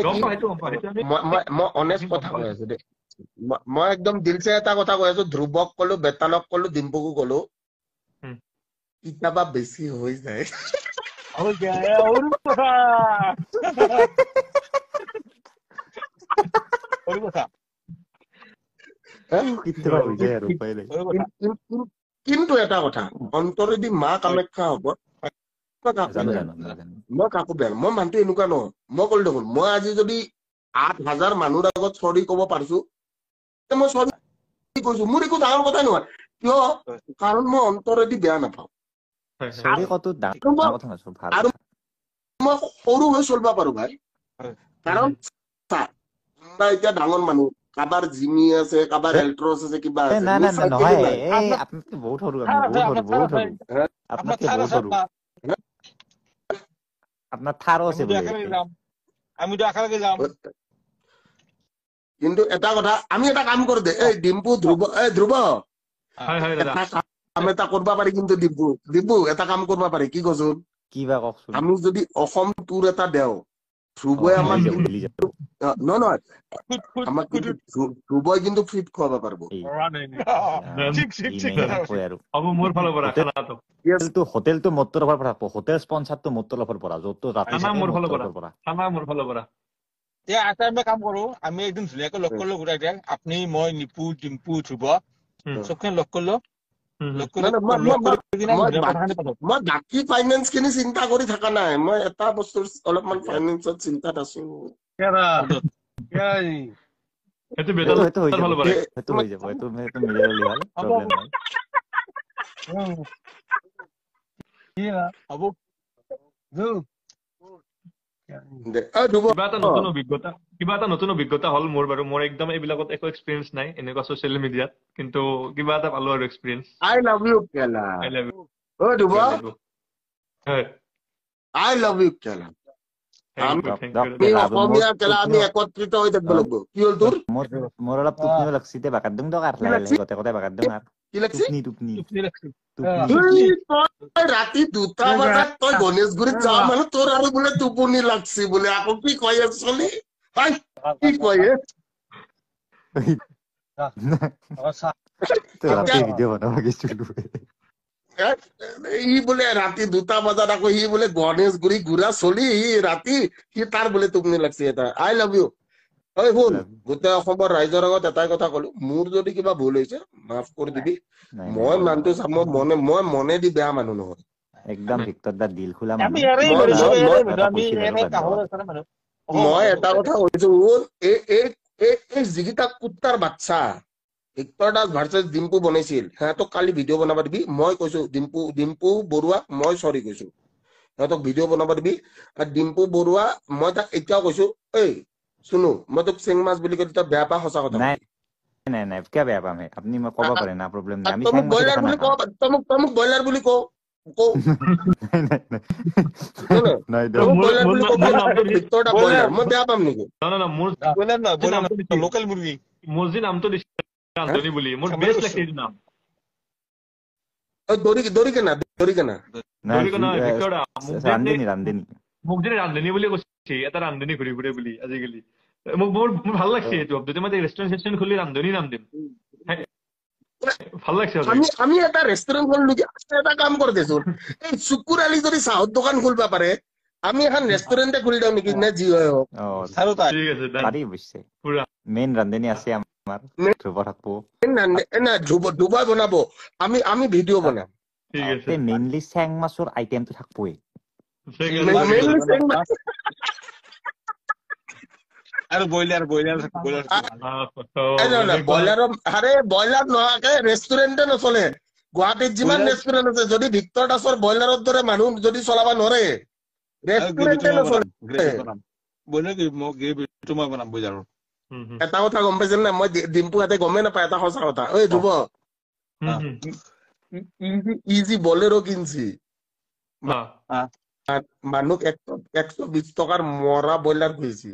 গম কি পাওঁ সেইটো গম পাওঁ সেইটো আমি মই অনেষ্ট গম কথা পাওঁ কৈ আছো দেই মই একদম দিলছে এটা কথা কৈ আছো ধ্ৰুৱক কলো বেতালক কলো ডিম্পুকো কলো উম। কেতিয়াবা বেছি হৈ যায় কেতিয়াবা হৈ যায় আৰু উপায় নাই কিন্তু এটা কথা অন্তৰেদি মা কামাখ্যা হ'ব জানো মই কাকো বেয়া মই মানুহটো এনেকুৱা নহয় মই কলো দেখোন মই আজি যদি 8,000 মানুহৰ আগত চৰি ক'ব পাৰিছো মই চৰি কৈছো মোৰ একো ডাঙৰ কথা নহয় কিয় কাৰণ মই অন্তৰেদি বেয়া নাপাওঁ চৰি কতো ডাঙৰ কথা নাছো ভাল আৰু মই সৰু হৈ চলিব পাৰো ভাই কাৰণ এতিয়া ডাঙৰ মানুহ কাবাৰ জিমি আছে কাবাৰ এল্ট্ৰছ আছে কিবা আছে নাই নহয় এই আপোনাতকে বহুত সৰু আমি বহুত সৰু আপোনাতকে বহুত সৰু আপনার থারও আছে বলে আমি তো আখালৈকে যাম কিন্তু এটা কথা আমি এটা কাম কৰো দে এই ডিম্পু ধ্ৰুৱ কাম এটা কৰিব পাৰি কিন্তু ডিম্পু এটা কাম কৰিব পাৰি কি কৈছো কিবা কওকচোন আমি যদি অসম টুৰ এটা দেও ধ্ৰুৱই আমাক নহয় আমাক কিন্তু ধ্ৰুৱই কিন্তু ফ্ৰীত খুৱাব পাৰিব হোটেলটো মোৰ তৰফৰ পৰা হোটেল স্পন্সৰটো মোৰ তৰফৰ পৰা য'ত ৰাতি মোৰ ফালৰ পৰা এটা আমি কাম কৰো আমি একদিন ধুনীয়াকৈ লগ কৰিলো গোটাই দিয়াক আপুনি মই নিপু ডিম্পু ধ্ৰুৱ চবখিনি লগ কৰিলো মই বাকী ফাইনেন্স খিনি চিন্তা কৰি থকা নাই মই এটা বস্তু অলপমান ফাইনেন্সত চিন্তাত আছো সেইটো হৈ যাব সেইটো মিলাই ললি হ'ল প্ৰব্লেম নাই হ'ব কিবা এটা নতুন অভিজ্ঞতা হল মোৰ বাৰু মোৰ একদম এইবিলাকত একো এক্সপিৰিয়েন্স নাই এনেকুৱা ছচিয়েল মিডিয়াত কিন্তু কিবা এটা পালো আৰু এক্সপিৰিয়েন্স আই লাভ ইউ কেলা আই লাভ ইউ ও ধ্ৰুৱ আই লাভ ইউ কেলা আমি অসমীয়া কেলা আমি একত্ৰিত হৈ থাকিব লাগিব কি হ'ল তোৰ মোৰ অলপ টোপনিও লাগছি তে বাকাত দিম দক আৰু লাহে গতে বাকাত দিম আৰু কি লাগছি টোপনি তই ৰাতি 2টা বজাত তই গণেশগুৰিত যাৱ মানে তোৰ আৰু বোলে টোপনি লাগছি বোলে আকৌ কি কৈ আছ চলি কি কৈ ৰাতি ভিডিঅ' বনাব গৈছিলো ই বোলে ৰাতি 2টা বজাত আকৌ সি বোলে গণেশগুৰি ঘূৰা চলি সি ৰাতি সি তাৰ বোলে টোপনি লাগছি এটা আই লাভ ইউ ঐ শুন গোটেই অসমৰ ৰাইজৰ আগত এটাই কথা কলো মোৰ যদি কিবা ভুল হৈছে মাফ কৰি দিবি মই মানুহটো চাম মই মনে দি বেয়া মানুহ নহয় একদম ভিক্টৰ দা দিল খোলা আমি মই এটা কথা কৈছো এই যিকেইটা কুত্তাৰ বাচ্চা ভিক্টৰ দাস ভাৰ্চেছ ডিম্পু বনাইছিল সিহঁতক কালি ভিডিঅ' বনাব দিবি মই কৈছো ডিম্পু বৰুৱা মই চৰি কৈছো সিহঁতক ভিডিঅ' বনাব দিবি আৰু ডিম্পু বৰুৱা মই তাক এতিয়াও কৈছো এই শুনো মই তোক চেং মাছ বুলি কৈ তই বেয়া পা সঁচা কথা নাই কিয় বেয়া পাম আপুনি মই ক'ব পাৰে না প্ৰব্লেম নাই আমি তই মোক ব্ৰইলাৰ বুলি কওঁ তই মোক ব্ৰইলাৰ বুলি কওঁ মই বেয়া পাম নেকি লোকেল মুৰ্গী মোৰ যি নামটো দিছে ৰান্ধনী বুলি মোৰ বেষ্ট লাগছে এইটো নাম মোক যদি ৰান্ধনী বুলি কৈছে এটা ৰান্ধনী ঘূৰি ফুৰে বুলি আজিকালি মোৰ ভাল লাগছে এইটো যদি মই ৰেষ্টুৰেণ্ট খুলি ৰান্ধনী নাম দিম ভাল লাগছে আমি এটা ৰেষ্টুৰেণ্ট খুলিলো এটা কাম কৰি দেচোন এই চুকুৰ আলি যদি চাহৰ দোকান খুলিব পাৰে আমি এখন ৰেষ্টুৰেণ্টে খুলি দিওঁ নেকি নে যি হয় মেইন ৰান্ধনী আছে আমাৰ ডুবাই বনাব আমি ভিডিঅ' বনাম মেইনলি চেং মাছৰ আইটেমটো থাকবই আৰু ব্ৰইলাৰ নোহোৱাকে ৰেষ্টুৰেণ্টে নচলে গুৱাহাটীত যিমান ৰেষ্টুৰেণ্ট আছে যদি ভিক্টৰ দাসৰ ব্ৰইলাৰৰ দৰে মানুহ যদি চলাব নোৱাৰে ৰেষ্টুৰেণ্টে নচলে এটা কথা গম পাইছে নে মই ডিম্পু হাতে গমেই নাপায় এটা সঁচা কথা ঐ ধ্ৰুৱ ইজি বলেৰো কিনছি মানুহ 120 টকাৰ মৰা ব্ৰইলাৰ খুৱাইছি